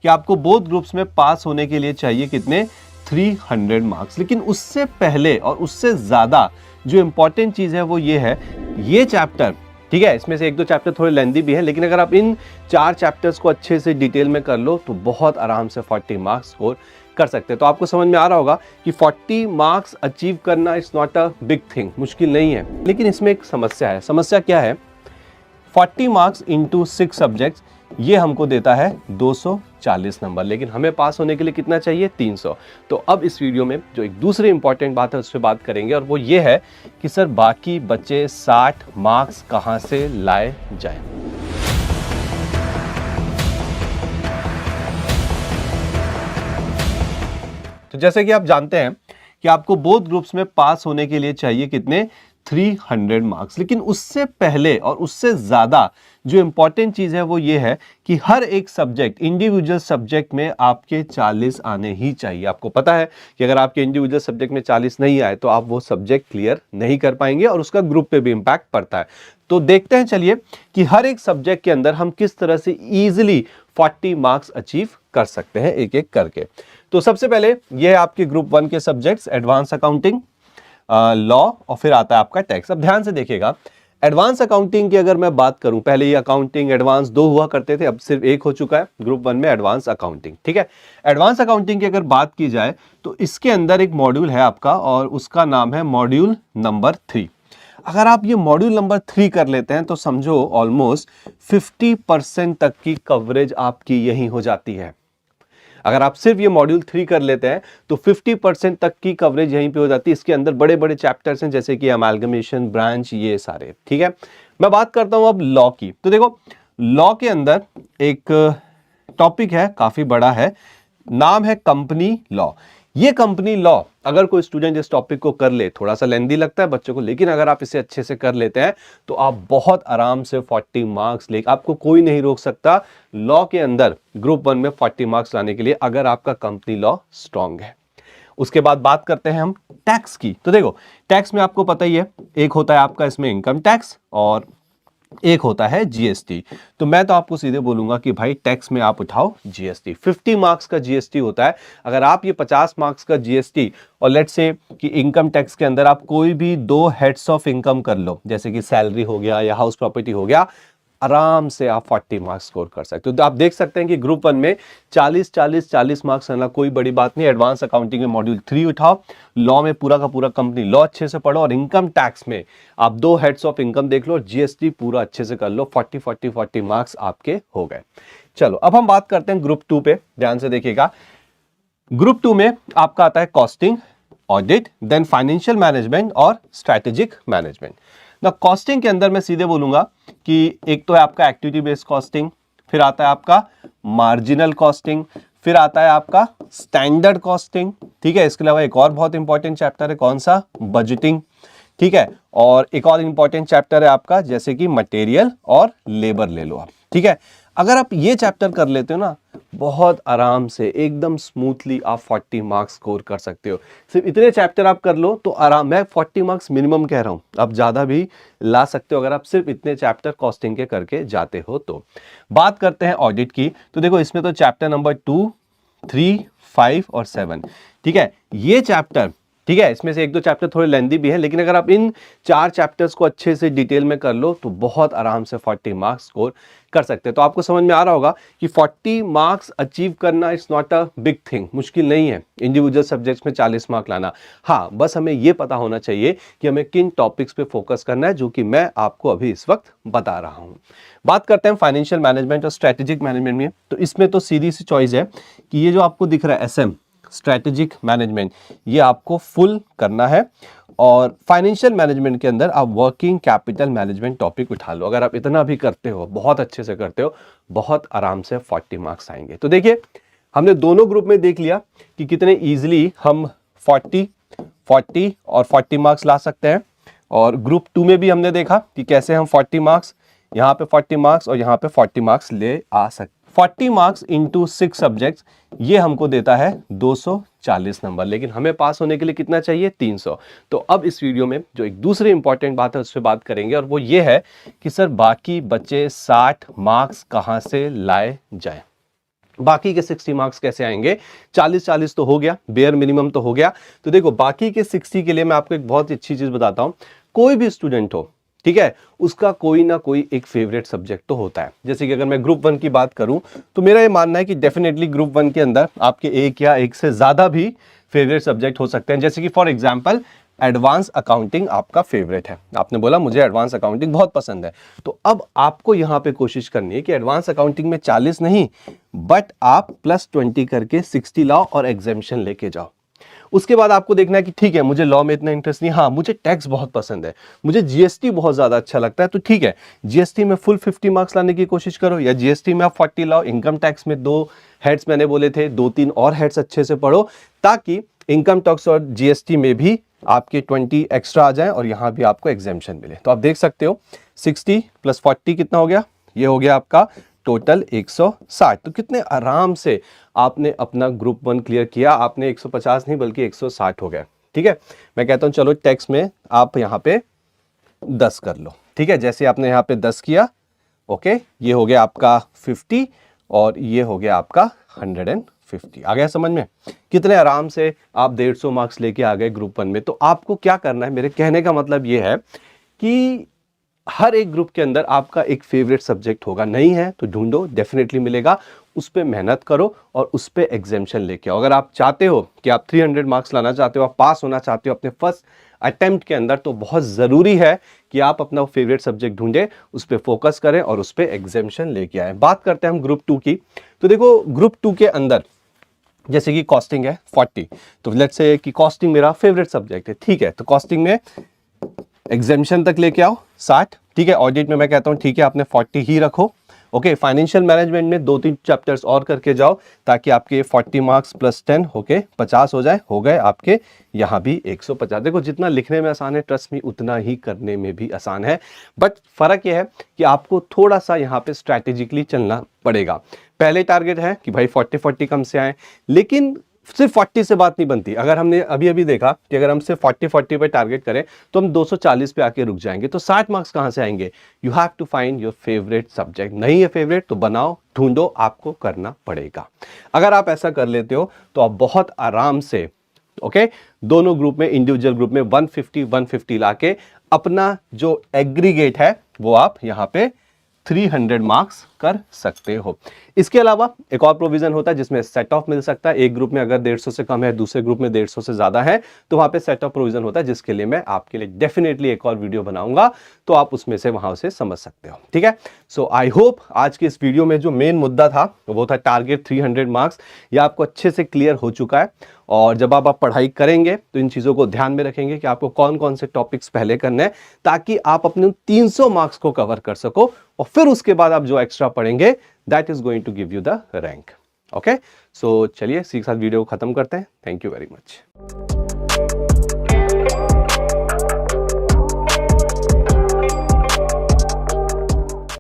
कि आपको both groups में पास होने के लिए चाहिए कितने 300 मार्क्स। लेकिन उससे पहले और उससे ज्यादा जो इंपॉर्टेंट चीज है वो ये है, ये चैप्टर, ठीक है, इसमें से एक दो चैप्टर थोड़े लेंदी भी है, लेकिन अगर आप इन 4 चैप्टर्स को अच्छे से डिटेल में कर लो तो बहुत आराम से 40 मार्क्स स्कोर कर सकते हैं। तो आपको समझ में आ रहा होगा कि 40 मार्क्स अचीव करना it's not a big thing, मुश्किल नहीं है। लेकिन इसमें एक समस्या है। समस्या क्या है? 40 मार्क्स इंटू 6 सब्जेक्ट्स, ये हमको देता है 240 नंबर, लेकिन हमें पास होने के लिए कितना चाहिए? 300। तो अब इस वीडियो में जो एक दूसरी इंपॉर्टेंट बात है उस पर बात करेंगे, और वो ये है कि सर बाकी बचे 60 मार्क्स कहां से लाए जाएं। तो जैसे कि आप जानते हैं कि आपको बोथ ग्रुप्स में पास होने के लिए चाहिए कितने 300 मार्क्स। लेकिन उससे पहले और उससे ज्यादा जो इंपॉर्टेंट चीज है वो ये है कि हर एक सब्जेक्ट, इंडिविजुअल सब्जेक्ट में आपके 40 आने ही चाहिए। आपको पता है कि अगर आपके इंडिविजुअल सब्जेक्ट में 40 नहीं आए तो आप वो सब्जेक्ट क्लियर नहीं कर पाएंगे और उसका ग्रुप पे भी इंपैक्ट पड़ता है। तो देखते हैं चलिए कि हर एक सब्जेक्ट के अंदर हम किस तरह से इजीली 40 मार्क्स अचीव कर सकते हैं एक एक करके। तो सबसे पहले ये है आपके ग्रुप 1 के सब्जेक्ट्स, एडवांस अकाउंटिंग, लॉ, और फिर आता है आपका टैक्स। अब ध्यान से देखिएगा, एडवांस अकाउंटिंग की अगर मैं बात करूं, पहले ये अकाउंटिंग एडवांस 2 हुआ करते थे, अब सिर्फ एक हो चुका है ग्रुप 1 में, एडवांस अकाउंटिंग। ठीक है, एडवांस अकाउंटिंग की अगर बात की जाए तो इसके अंदर एक मॉड्यूल है आपका और उसका नाम है मॉड्यूल नंबर 3। अगर आप ये मॉड्यूल नंबर 3 कर लेते हैं तो समझो ऑलमोस्ट 50% तक की कवरेज आपकी यही हो जाती है। अगर आप सिर्फ ये मॉड्यूल 3 कर लेते हैं तो 50% तक की कवरेज यहीं पे हो जाती है। इसके अंदर बड़े बड़े चैप्टर्स हैं जैसे कि अमालगमेशन, ब्रांच, ये सारे। ठीक है, मैं बात करता हूं अब लॉ की। तो देखो, लॉ के अंदर एक टॉपिक है, काफी बड़ा है, नाम है कंपनी लॉ। ये कंपनी लॉ अगर कोई स्टूडेंट इस टॉपिक को कर ले, थोड़ा सा लेंदी लगता है बच्चों को, लेकिन अगर आप इसे अच्छे से कर लेते हैं तो आप बहुत आराम से 40 मार्क्स ले, आपको कोई नहीं रोक सकता लॉ के अंदर ग्रुप 1 में 40 मार्क्स लाने के लिए, अगर आपका कंपनी लॉ स्ट्रांग है। उसके बाद बात करते हैं हम टैक्स की। तो देखो, टैक्स में आपको पता ही है, एक होता है आपका इसमें इनकम टैक्स और एक होता है जीएसटी। तो मैं तो आपको सीधे बोलूंगा कि भाई टैक्स में आप उठाओ जीएसटी। 50 मार्क्स का जीएसटी होता है। अगर आप ये 50 मार्क्स का जीएसटी और लेट्स से कि इनकम टैक्स के अंदर आप कोई भी 2 हेड्स ऑफ इनकम कर लो, जैसे कि सैलरी हो गया या हाउस प्रॉपर्टी हो गया, आराम से आप 40 मार्क्स स्कोर कर सकते हो। तो आप देख सकते हैं कि ग्रुप 1 में 40 मार्क्स आना कोई बड़ी बात नहीं। एडवांस अकाउंटिंग में मॉड्यूल 3 उठाओ, लॉ में पूरा का पूरा कंपनी लॉ अच्छे से पढ़ो, और इनकम टैक्स में आप 2 हेड्स ऑफ इनकम देख लो, जीएसटी पूरा अच्छे से कर लो, 40 मार्क्स आपके हो गए। चलो अब हम बात करते हैं ग्रुप 2 पे। ध्यान से देखिएगा, ग्रुप 2 में आपका आता है costing, audit, then financial management और स्ट्रेटेजिक मैनेजमेंट। ना कॉस्टिंग के अंदर मैं सीधे बोलूंगा कि एक तो है आपका एक्टिविटी बेस्ड कॉस्टिंग, फिर आता है आपका मार्जिनल कॉस्टिंग, फिर आता है आपका स्टैंडर्ड कॉस्टिंग। ठीक है, इसके अलावा एक और बहुत इंपॉर्टेंट चैप्टर है, कौन सा? बजटिंग। ठीक है, और एक और इंपॉर्टेंट चैप्टर है आपका जैसे कि मटेरियल और लेबर ले लो आप। ठीक है, अगर आप ये चैप्टर कर लेते हो ना, बहुत आराम से एकदम स्मूथली आप 40 मार्क्स स्कोर कर सकते हो। सिर्फ इतने चैप्टर आप कर लो तो आराम, मैं 40 मार्क्स मिनिमम कह रहा हूं, आप ज्यादा भी ला सकते हो अगर आप सिर्फ इतने चैप्टर कॉस्टिंग के करके जाते हो। तो बात करते हैं ऑडिट की। तो देखो, इसमें तो चैप्टर नंबर 2, 3, 5 और 7, ठीक है, ये चैप्टर, ठीक है, इसमें से एक दो चैप्टर थोड़े लेंदी भी हैं, लेकिन अगर आप इन 4 चैप्टर्स को अच्छे से डिटेल में कर लो तो बहुत आराम से 40 मार्क्स स्कोर कर सकते हैं। तो आपको समझ में आ रहा होगा कि 40 मार्क्स अचीव करना it's not a big thing, मुश्किल नहीं है इंडिविजुअल सब्जेक्ट्स में 40 मार्क्स लाना। हाँ, बस हमें यह पता होना चाहिए कि हमें किन टॉपिक्स पे फोकस करना है, जो कि मैं आपको अभी इस वक्त बता रहा हूं। बात करते हैं फाइनेंशियल मैनेजमेंट और स्ट्रेटेजिक मैनेजमेंट में। तो इसमें तो सीधी सी चॉइस है कि ये जो आपको दिख रहा है एसएम, स्ट्रेटेजिक मैनेजमेंट, ये आपको फुल करना है, और फाइनेंशियल मैनेजमेंट के अंदर आप वर्किंग कैपिटल मैनेजमेंट टॉपिक उठा लो। अगर आप इतना भी करते हो, बहुत अच्छे से करते हो, बहुत आराम से 40 मार्क्स आएंगे। तो देखिए, हमने दोनों ग्रुप में देख लिया कि कितने इजीली हम 40 और 40 मार्क्स ला सकते हैं, और ग्रुप 2 में भी हमने देखा कि कैसे हम 40 मार्क्स, यहाँ पे 40 मार्क्स और यहाँ पे 40 मार्क्स ले आ सकते। 40 मार्क्स इंटू 6 सब्जेक्ट्स, ये हमको देता है 240 नंबर, लेकिन हमें पास होने के लिए कितना चाहिए? 300। तो अब इस वीडियो में जो एक दूसरी इंपॉर्टेंट बात है उस पर बात करेंगे, और वो ये है कि सर बाकी बचे 60 मार्क्स कहां से लाए जाएं। बाकी के 60 मार्क्स कैसे आएंगे? 40-40 तो हो गया, बेयर मिनिमम तो हो गया। तो देखो बाकी के 60 के लिए मैं आपको एक बहुत अच्छी चीज बताता हूं। कोई भी स्टूडेंट हो, ठीक है, उसका कोई ना कोई एक फेवरेट सब्जेक्ट तो होता है। जैसे कि अगर मैं ग्रुप 1 की बात करूं तो मेरा ये मानना है कि डेफिनेटली ग्रुप 1 के अंदर आपके एक या एक से ज्यादा भी फेवरेट सब्जेक्ट हो सकते हैं। जैसे कि फॉर एग्जांपल एडवांस अकाउंटिंग आपका फेवरेट है, आपने बोला मुझे एडवांस अकाउंटिंग बहुत पसंद है, तो अब आपको यहां पे कोशिश करनी है कि एडवांस अकाउंटिंग में 40 नहीं बट आप +20 करके 60 लाओ और एग्जेम्पशन लेके जाओ। उसके बाद आपको देखना है कि ठीक है मुझे लॉ में इतना इंटरेस्ट नहीं, हाँ मुझे टैक्स बहुत पसंद है, मुझे जीएसटी बहुत ज्यादा अच्छा लगता है, तो ठीक है जीएसटी में फुल 50 मार्क्स लाने की कोशिश करो, या जीएसटी में आप 40 लाओ। इनकम टैक्स में 2 हेड्स मैंने बोले थे, 2-3 और हेड्स अच्छे से पढ़ो ताकि इनकम टैक्स और जीएसटी में भी आपके 20 एक्स्ट्रा आ जाए और यहां भी आपको एग्जेम्पशन मिले। तो आप देख सकते हो 60 + 40 कितना हो गया? ये हो गया आपका टोटल 160। तो कितने आराम से आपने अपना ग्रुप 1 क्लियर किया। आपने 150 नहीं बल्कि 160 हो गया। ठीक है, मैं कहता हूं चलो टैक्स में आप यहां पे 10 कर लो। ठीक है, जैसे आपने यहां पे 10 किया, ओके, ये हो गया आपका 50 और ये हो गया आपका 150। आ गया समझ में? कितने आराम से आप 150 मार्क्स लेके आ गए ग्रुप 1 में। तो आपको क्या करना है, मेरे कहने का मतलब ये है कि हर एक ग्रुप के अंदर आपका एक फेवरेट सब्जेक्ट होगा। नहीं है तो ढूंढो, डेफिनेटली मिलेगा, उस पर मेहनत करो और उस पर एग्जामिशन लेके आओ। अगर आप चाहते हो कि आप 300 मार्क्स लाना चाहते हो, आप पास होना चाहते हो अपने फर्स्ट अटेम्प्ट के अंदर, तो बहुत ज़रूरी है कि आप अपना फेवरेट सब्जेक्ट ढूंढें, उस पर फोकस करें और उस पर एग्जामिशन लेके आए। बात करते हैं हम ग्रुप 2 की। तो देखो ग्रुप 2 के अंदर जैसे कि कॉस्टिंग है 40, तो लेट्स से कि कॉस्टिंग मेरा फेवरेट सब्जेक्ट है। ठीक है, तो कॉस्टिंग में एग्जामिशन तक लेके आओ 60। ठीक है, ऑडिट में मैं कहता हूं ठीक है आपने 40 ही रखो। ओके, फाइनेंशियल मैनेजमेंट में 2-3 चैप्टर्स और करके जाओ ताकि आपके 40 मार्क्स +10 होके 50 हो जाए। हो गए आपके यहां भी 150। देखो जितना लिखने में आसान है, ट्रस्ट मी उतना ही करने में भी आसान है। बट फर्क यह है कि आपको थोड़ा सा यहां पे स्ट्रैटेजिकली चलना पड़ेगा। पहले टारगेट है कि भाई 40 कम से आए, लेकिन सिर्फ 40 से बात नहीं बनती। अगर हमने अभी अभी देखा कि अगर हम सिर्फ 40 पे टारगेट करें तो हम 240 पे आके रुक जाएंगे, तो 60 मार्क्स कहां से आएंगे? You have to find your favourite subject. नहीं है फेवरेट तो बनाओ, ढूंढो, आपको करना पड़ेगा। अगर आप ऐसा कर लेते हो तो आप बहुत आराम से ओके दोनों ग्रुप में, इंडिविजुअल ग्रुप में 150 लाके अपना जो एग्रीगेट है वो आप यहां पे 300 मार्क्स कर सकते हो। इसके अलावा एक और प्रोविजन होता है जिसमें सेट ऑफ मिल सकता है। एक ग्रुप में अगर 150 से कम है, दूसरे ग्रुप में 150 से ज्यादा है, तो वहां पे सेट ऑफ प्रोविजन होता है, जिसके लिए मैं आपके लिए डेफिनेटली एक और वीडियो बनाऊंगा, तो आप उसमें से वहां से समझ सकते हो। ठीक है, सो आई होप आज के इस वीडियो में जो मेन मुद्दा था वो था टारगेट 300 मार्क्स, यह आपको अच्छे से क्लियर हो चुका है। और जब आप पढ़ाई करेंगे तो इन चीजों को ध्यान में रखेंगे कि आपको कौन कौन से टॉपिक्स पहले करने हैं, ताकि आप अपने 300 मार्क्स को कवर कर सको, और फिर उसके बाद आप जो एक्स्ट्रा पढ़ेंगे that is going to give you the rank. Okay, so चलिए इसी के साथ वीडियो को खत्म करते हैं। Thank you very much.